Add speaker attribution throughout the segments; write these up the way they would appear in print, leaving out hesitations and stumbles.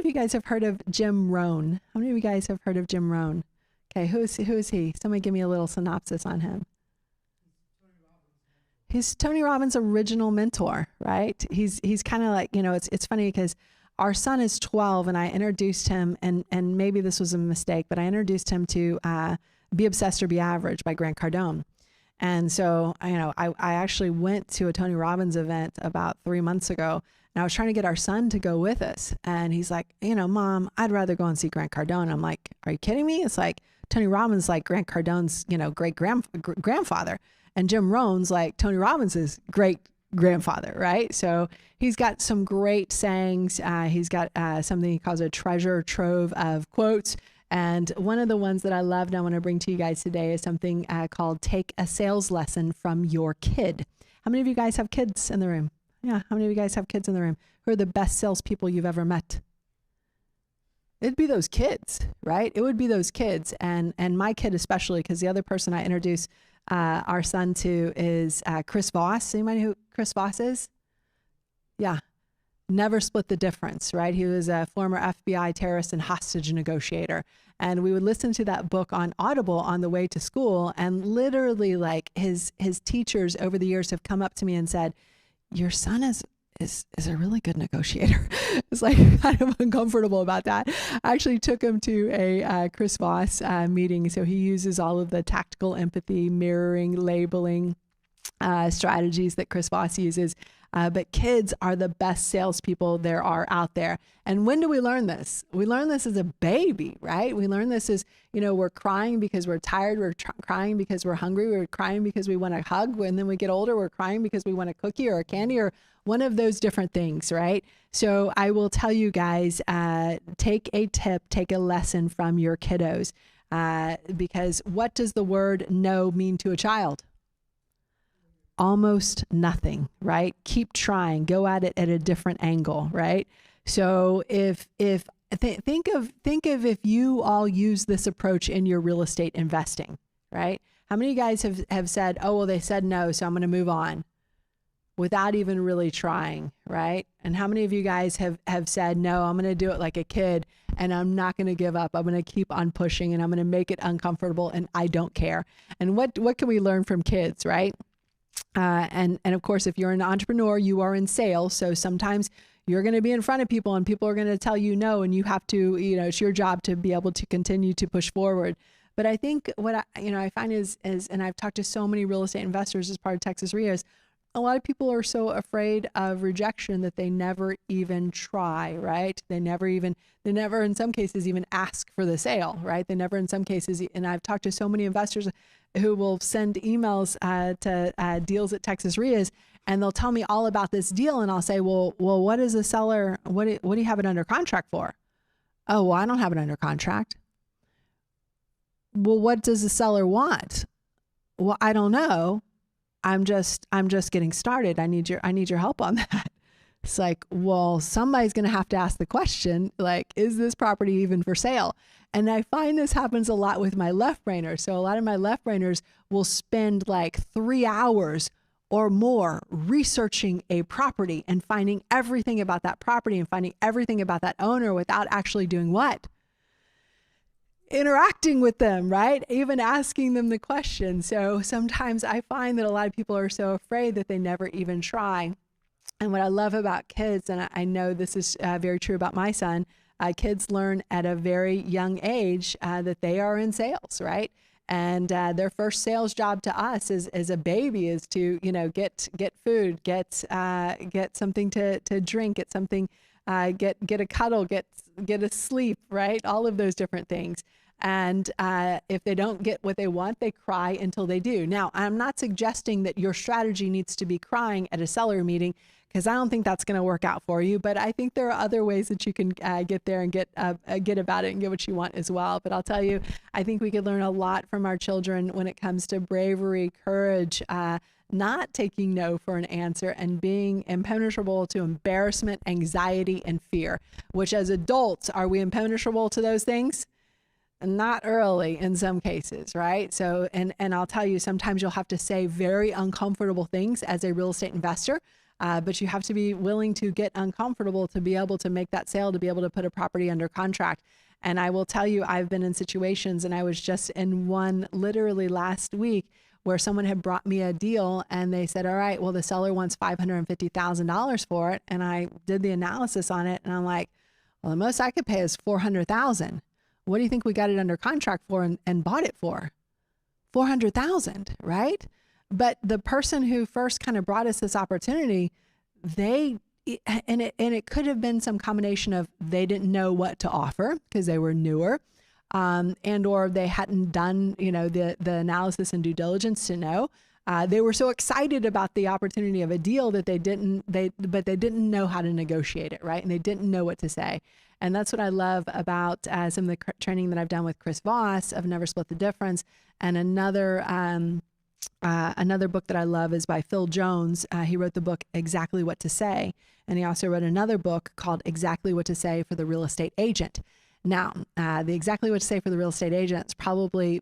Speaker 1: of you guys have heard of Jim Rohn? How many of you guys have heard of Jim Rohn? Okay, who is he? Somebody give me a little synopsis on him. He's Tony Robbins' original mentor, right? He's kind of like, it's funny because our son is 12 and I introduced him, and maybe this was a mistake, but I introduced him to Be Obsessed or Be Average by Grant Cardone. And so, I actually went to a Tony Robbins event about 3 months ago, and I was trying to get our son to go with us. And he's like, Mom, I'd rather go and see Grant Cardone. I'm like, are you kidding me? It's like Tony Robbins, like Grant Cardone's, great grandfather. And Jim Rohn's like Tony Robbins' great grandfather, right? So he's got some great sayings. He's got something he calls a treasure trove of quotes. And one of the ones that I love and I want to bring to you guys today is something called Take a Sales Lesson from Your Kid. How many of you guys have kids in the room? Yeah, how many of you guys have kids in the room? Who are the best salespeople you've ever met? It'd be those kids, right? It would be those kids. And my kid especially, because the other person I introduce our son to is Chris Voss. Anybody know who Chris Voss is? Yeah. Never split the difference, right? He was a former FBI terrorist and hostage negotiator. And we would listen to that book on Audible on the way to school. And literally, like, his teachers over the years have come up to me and said, your son is a really good negotiator. It's like kind of uncomfortable about that. I actually took him to a Chris Voss meeting. So he uses all of the tactical empathy, mirroring, labeling strategies that Chris Voss uses. But kids are the best salespeople there are out there. And when do we learn this? We learn this as a baby, right? We learn this as, we're crying because we're tired. We're crying because we're hungry. We're crying because we want a hug. And then we get older, we're crying because we want a cookie or a candy or one of those different things, right? So I will tell you guys, take a tip, take a lesson from your kiddos. Because what does the word no mean to a child? Almost nothing, right? Keep trying, go at it at a different angle, right? So think of if you all use this approach in your real estate investing, right? How many of you guys have said, oh, well, they said no, so I'm going to move on without even really trying, right? And how many of you guys have said, no, I'm going to do it like a kid and I'm not going to give up. I'm going to keep on pushing and I'm going to make it uncomfortable and I don't care. And what can we learn from kids, right? And of course, if you're an entrepreneur, you are in sales. So sometimes you're going to be in front of people and people are going to tell you no, and you have to, it's your job to be able to continue to push forward. But I think what I find is, and I've talked to so many real estate investors as part of Texas REIAs, a lot of people are so afraid of rejection that they never even try, right? They never in some cases even ask for the sale, right? They never in some cases, and I've talked to so many investors who will send emails to deals at Texas REIAs, and they'll tell me all about this deal, and I'll say, well, what is the seller, what do you have it under contract for? Oh, well, I don't have it under contract. Well, what does the seller want? Well, I don't know. I'm just getting started. I need your help on that. It's like, well, somebody's going to have to ask the question, like, is this property even for sale? And I find this happens a lot with my left brainers. So a lot of my left brainers will spend like 3 hours or more researching a property and finding everything about that property and finding everything about that owner without actually doing what? Interacting with them, right? Even asking them the question. So sometimes I find that a lot of people are so afraid that they never even try. And what I love about kids, and I know this is very true about my son, kids learn at a very young age that they are in sales, right? And their first sales job to us as a baby is to, get food, get something to drink, get something, get a cuddle, get a sleep, right? All of those different things. And if they don't get what they want, they cry until they do. Now, I'm not suggesting that your strategy needs to be crying at a seller meeting, because I don't think that's going to work out for you. But I think there are other ways that you can get there and get about it and get what you want as well. But I'll tell you, I think we could learn a lot from our children when it comes to bravery, courage, not taking no for an answer, and being impenetrable to embarrassment, anxiety, and fear, which as adults, are we impenetrable to those things? Not early in some cases, right? So, and I'll tell you, sometimes you'll have to say very uncomfortable things as a real estate investor. but you have to be willing to get uncomfortable to be able to make that sale, to be able to put a property under contract. And I will tell you, I've been in situations, and I was just in one literally last week where someone had brought me a deal and they said, all right, well, the seller wants $550,000 for it. And I did the analysis on it, and I'm like, well, the most I could pay is $400,000. What do you think we got it under contract for and bought it for? $400,000, right? But the person who first kind of brought us this opportunity, it could have been some combination of they didn't know what to offer because they were newer, and or they hadn't done, the analysis and due diligence to know. They were so excited about the opportunity of a deal that they didn't know how to negotiate it, right? And they didn't know what to say. And that's what I love about some of the training that I've done with Chris Voss of Never Split the Difference. And another book that I love is by Phil Jones. He wrote the book Exactly What to Say. And he also wrote another book called Exactly What to Say for the Real Estate Agent. Now, the Exactly What to Say for the Real Estate Agent is probably,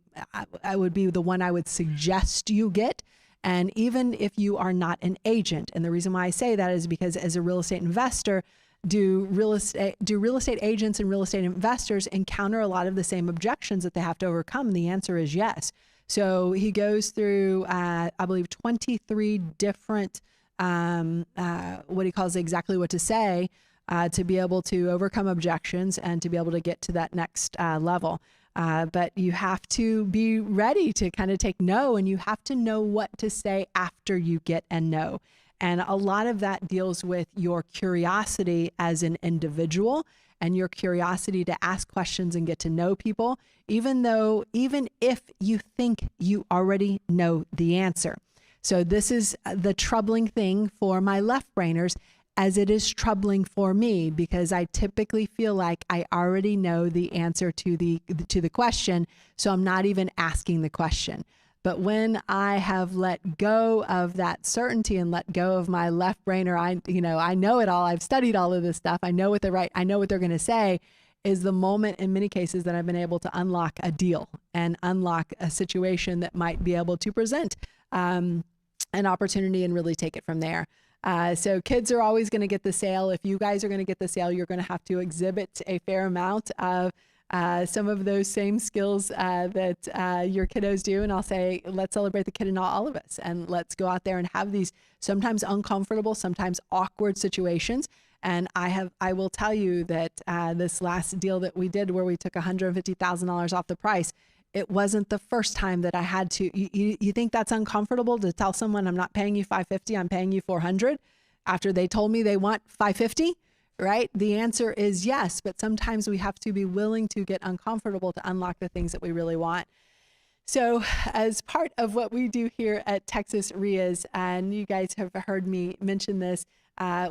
Speaker 1: I would be the one I would suggest you get. And even if you are not an agent, and the reason why I say that is because as a real estate investor, do real estate agents and real estate investors encounter a lot of the same objections that they have to overcome? And the answer is yes. So he goes through, I believe, 23 different, what he calls exactly what to say, to be able to overcome objections and to be able to get to that next level. But you have to be ready to kind of take no, and you have to know what to say after you get a no. And a lot of that deals with your curiosity as an individual and your curiosity to ask questions and get to know people, even if you think you already know the answer. So this is the troubling thing for my left brainers, as it is troubling for me, because I typically feel like I already know the answer to the question, so I'm not even asking the question. But when I have let go of that certainty and let go of my left brainer, I know it all. I've studied all of this stuff. I know what they're going to say, is the moment in many cases that I've been able to unlock a deal and unlock a situation that might be able to present an opportunity and really take it from there. So kids are always going to get the sale. If you guys are going to get the sale, you're going to have to exhibit a fair amount of some of those same skills that your kiddos do. And I'll say, let's celebrate the kid in all of us, and let's go out there and have these sometimes uncomfortable, sometimes awkward situations. And I will tell you that this last deal that we did, where we took $150,000 off the price, it wasn't the first time that I had to. You think that's uncomfortable to tell someone, I'm not paying you $550, I'm paying you $400, after they told me they want $550? Right? The answer is yes, but sometimes we have to be willing to get uncomfortable to unlock the things that we really want. So as part of what we do here at Texas REIAs, and you guys have heard me mention this,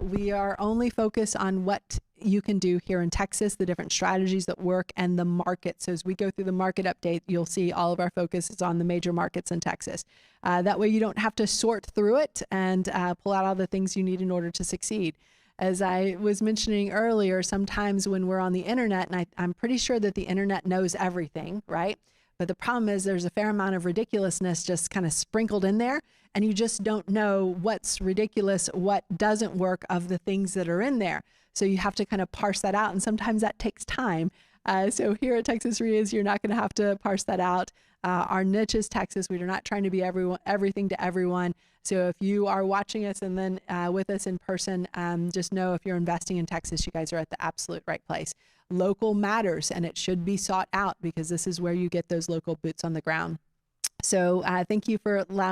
Speaker 1: we are only focused on what you can do here in Texas, the different strategies that work, and the market. So as we go through the market update, you'll see all of our focus is on the major markets in Texas. That way you don't have to sort through it and pull out all the things you need in order to succeed. As I was mentioning earlier, sometimes when we're on the internet, and I'm pretty sure that the internet knows everything, right? But the problem is there's a fair amount of ridiculousness just kind of sprinkled in there, and you just don't know what's ridiculous, what doesn't work of the things that are in there. So you have to kind of parse that out, and sometimes that takes time. So here at Texas REIAs, you're not going to have to parse that out. Our niche is Texas. We are not trying to be everything to everyone. So if you are watching us and then with us in person, just know if you're investing in Texas, you guys are at the absolute right place. Local matters, and it should be sought out, because this is where you get those local boots on the ground. So thank you for allowing